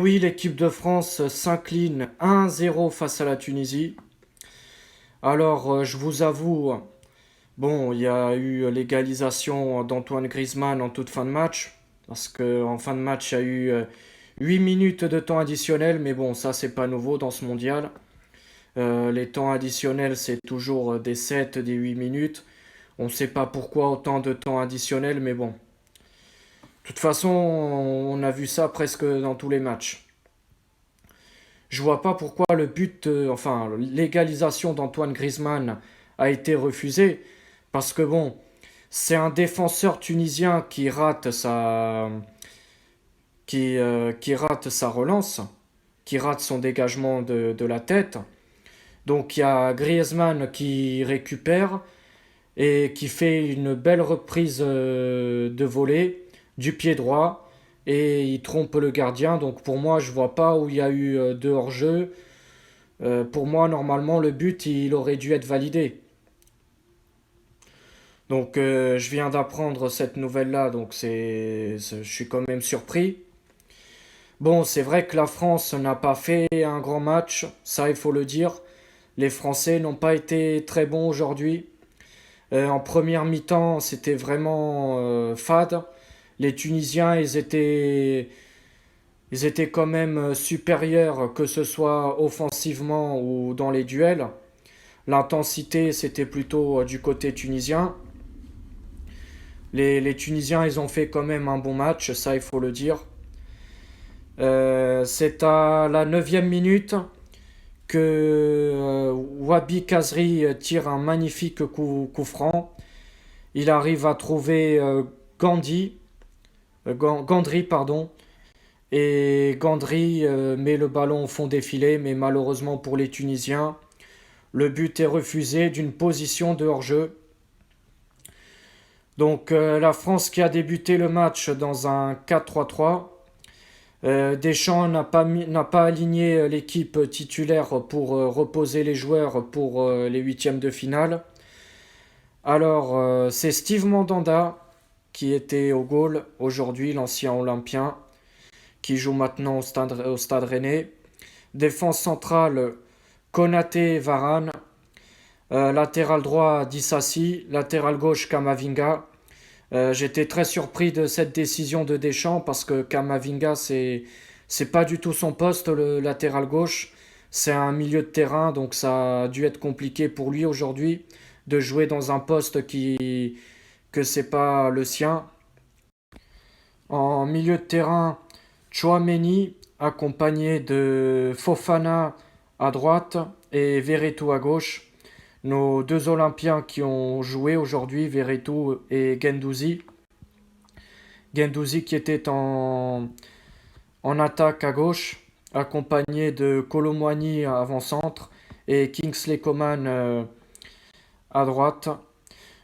Oui, l'équipe de France s'incline 1-0 face à la Tunisie. Alors, je vous avoue, bon, il y a eu l'égalisation d'Antoine Griezmann en toute fin de match. Parce qu'en fin de match, il y a eu 8 minutes de temps additionnel. Mais bon, ça, c'est pas nouveau dans ce mondial. Les temps additionnels, c'est toujours des 7, des 8 minutes. On ne sait pas pourquoi autant de temps additionnel, mais bon. De toute façon, on a vu ça presque dans tous les matchs. Je vois pas pourquoi le but, enfin l'égalisation d'Antoine Griezmann a été refusée, parce que bon, c'est un défenseur tunisien qui rate sa relance, qui rate son dégagement de la tête. Donc il y a Griezmann qui récupère et qui fait une belle reprise de volée du pied droit et il trompe le gardien. Donc pour moi, je vois pas où il y a eu deux hors-jeu. Pour moi, normalement, le but, il aurait dû être validé. Donc, je viens d'apprendre cette nouvelle-là, donc je suis quand même surpris. Bon, c'est vrai que la France n'a pas fait un grand match, ça il faut le dire. Les Français n'ont pas été très bons aujourd'hui. En première mi-temps, c'était vraiment fade. Les Tunisiens, ils étaient quand même supérieurs, que ce soit offensivement ou dans les duels. L'intensité, c'était plutôt du côté tunisien. Les Tunisiens, ils ont fait quand même un bon match, ça il faut le dire. C'est à la 9e minute que Wabi Kazri tire un magnifique coup franc. Il arrive à trouver Gandry, pardon, et Gandry met le ballon au fond des filets, mais malheureusement pour les Tunisiens, le but est refusé d'une position de hors-jeu. Donc la France qui a débuté le match dans un 4-3-3. Deschamps n'a pas aligné l'équipe titulaire pour reposer les joueurs pour les huitièmes de finale. Alors c'est Steve Mandanda qui était au goal aujourd'hui, l'ancien Olympien, qui joue maintenant au stade Rennais. Défense centrale, Konaté Varane. Latéral droit, Dissassi. Latéral gauche, Kamavinga. J'étais très surpris de cette décision de Deschamps parce que Kamavinga, c'est pas du tout son poste, le latéral gauche. C'est un milieu de terrain, donc ça a dû être compliqué pour lui aujourd'hui de jouer dans un poste que c'est pas le sien. En milieu de terrain, Chouameni accompagné de Fofana à droite et Verretou à gauche. Nos deux Olympiens qui ont joué aujourd'hui, Verretou et Gendouzi. Gendouzi qui était en attaque à gauche, accompagné de Colomwani avant-centre et Kingsley Coman à droite.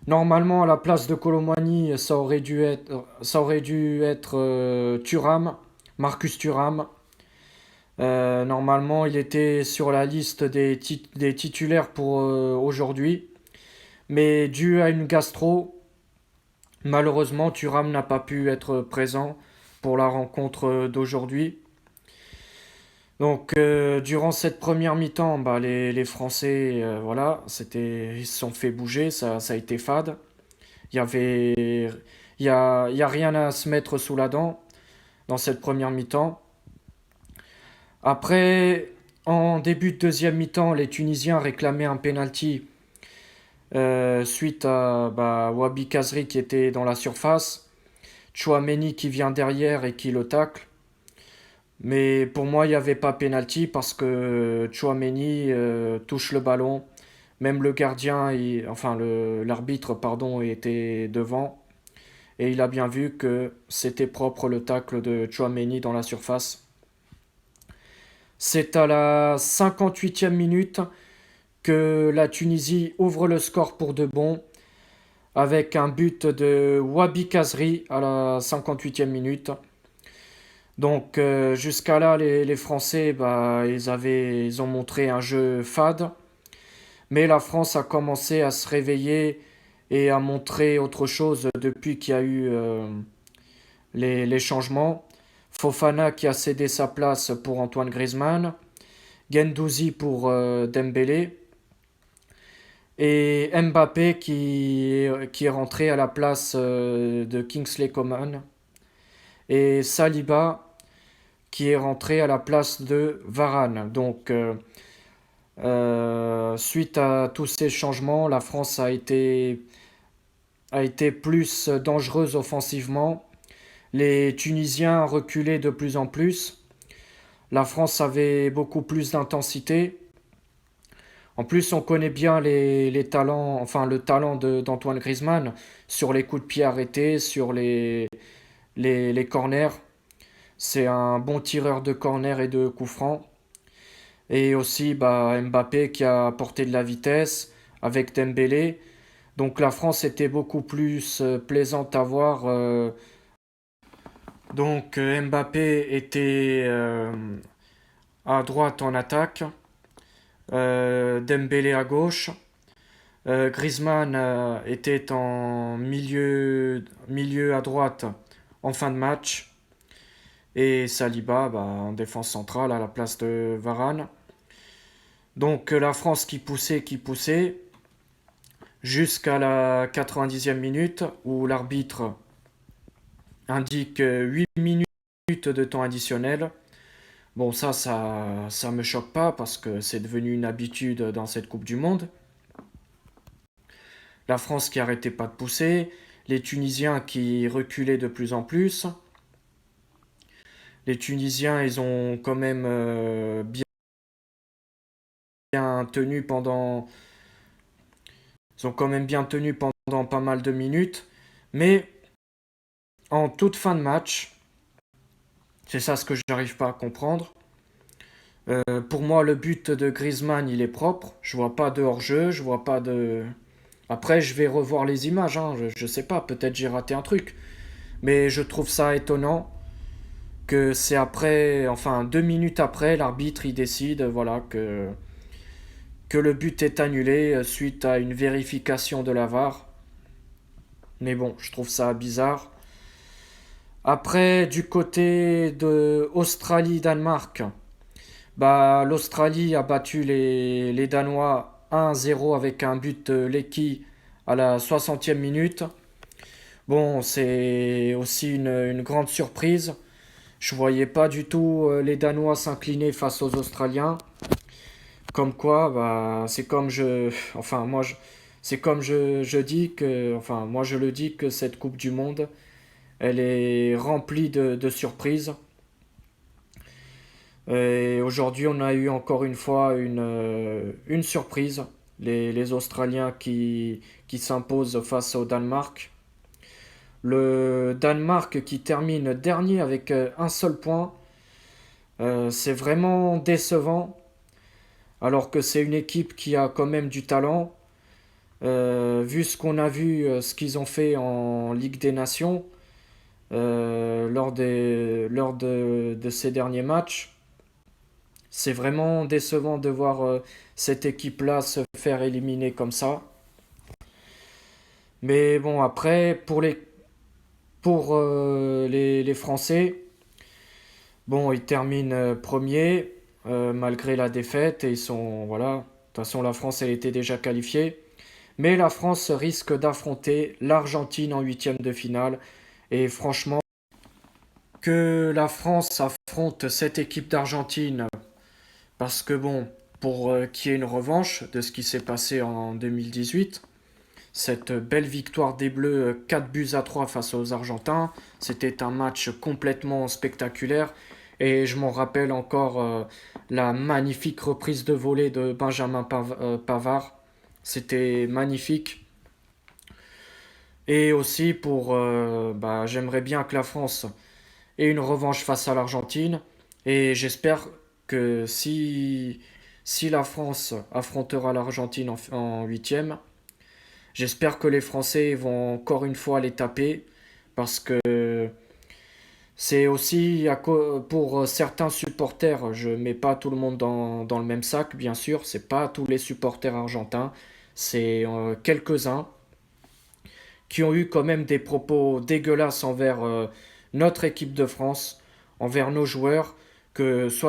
Normalement, à la place de Colomwani, ça aurait dû être Thuram, Marcus Thuram. Normalement, il était sur la liste des titulaires pour aujourd'hui. Mais dû à une gastro, malheureusement, Thuram n'a pas pu être présent pour la rencontre d'aujourd'hui. Donc, durant cette première mi-temps, bah, les Français, voilà, ils se sont fait bouger, ça a été fade. Il y avait, il y a rien à se mettre sous la dent dans cette première mi-temps. Après, en début de deuxième mi-temps, les Tunisiens réclamaient un penalty suite à Wabi Kazri qui était dans la surface, Chouameni qui vient derrière et qui le tacle. Mais pour moi, il n'y avait pas penalty parce que Chouameni touche le ballon. Même le gardien, l'arbitre, pardon, était devant. Et il a bien vu que c'était propre le tacle de Chouameni dans la surface. C'est à la 58e minute que la Tunisie ouvre le score pour de bon avec un but de Wabi Kazri à la 58e minute. Donc jusqu'à là, les Français, ils ont montré un jeu fade, mais la France a commencé à se réveiller et à montrer autre chose depuis qu'il y a eu les changements. Fofana qui a cédé sa place pour Antoine Griezmann, Guendouzi pour Dembélé, et Mbappé qui est rentré à la place de Kingsley Coman, et Saliba qui est rentré à la place de Varane. Donc, suite à tous ces changements, la France a été plus dangereuse offensivement. Les Tunisiens reculaient de plus en plus. La France avait beaucoup plus d'intensité. En plus, on connaît bien les talents, enfin le talent d'Antoine Griezmann sur les coups de pied arrêtés, sur les corners. C'est un bon tireur de corner et de coups francs. Et aussi Mbappé qui a apporté de la vitesse avec Dembélé. Donc la France était beaucoup plus plaisante à voir. Donc Mbappé était à droite en attaque, Dembélé à gauche. Griezmann était en milieu à droite en fin de match. Et Saliba en défense centrale à la place de Varane. Donc la France qui poussait, jusqu'à la 90e minute où l'arbitre indique 8 minutes de temps additionnel. Bon, ça me choque pas parce que c'est devenu une habitude dans cette Coupe du Monde. La France qui arrêtait pas de pousser, les Tunisiens qui reculaient de plus en plus. Les Tunisiens, ils ont quand même bien tenu pendant, ils ont quand même bien tenu pendant pas mal de minutes, mais en toute fin de match, c'est ça ce que j'arrive pas à comprendre. Pour moi, le but de Griezmann, il est propre. Je vois pas de hors-jeu, je vois pas de. Après, je vais revoir les images, hein. Je sais pas, peut-être j'ai raté un truc. Mais je trouve ça étonnant que c'est après, enfin 2 minutes après, l'arbitre il décide, voilà, que le but est annulé suite à une vérification de la VAR. Mais bon, je trouve ça bizarre. Après, du côté de Australie-Danemark, l'Australie a battu les Danois 1-0 avec un but de Lecky à la 60e minute. Bon, c'est aussi une grande surprise. Je voyais pas du tout les Danois s'incliner face aux Australiens. Comme quoi, c'est comme enfin c'est comme je dis que, enfin moi je le dis que cette Coupe du Monde, elle est remplie de surprises. Et aujourd'hui, on a eu encore une fois une surprise. Les Australiens qui s'imposent face au Danemark. Le Danemark qui termine dernier avec un seul point. C'est vraiment décevant. Alors que c'est une équipe qui a quand même du talent. Vu ce qu'on a vu, ce qu'ils ont fait en Ligue des Nations lors de ces derniers matchs. C'est vraiment décevant de voir cette équipe-là se faire éliminer comme ça. Mais bon, après, pour les Français, bon, ils terminent premiers malgré la défaite et ils sont, voilà. De toute façon, la France, elle était déjà qualifiée. Mais la France risque d'affronter l'Argentine en huitième de finale. Et franchement, que la France affronte cette équipe d'Argentine. Parce que bon, pour qu'il y ait une revanche de ce qui s'est passé en 2018, cette belle victoire des Bleus 4 buts à 3 face aux Argentins, c'était un match complètement spectaculaire. Et je m'en rappelle encore la magnifique reprise de volée de Benjamin Pavard. C'était magnifique. Et aussi j'aimerais bien que la France ait une revanche face à l'Argentine. Et j'espère que si la France affrontera l'Argentine en huitième, j'espère que les Français vont encore une fois les taper parce que c'est aussi pour certains supporters, je mets pas tout le monde dans le même sac, bien sûr, c'est pas tous les supporters argentins, c'est quelques-uns qui ont eu quand même des propos dégueulasses envers notre équipe de France envers nos joueurs que soit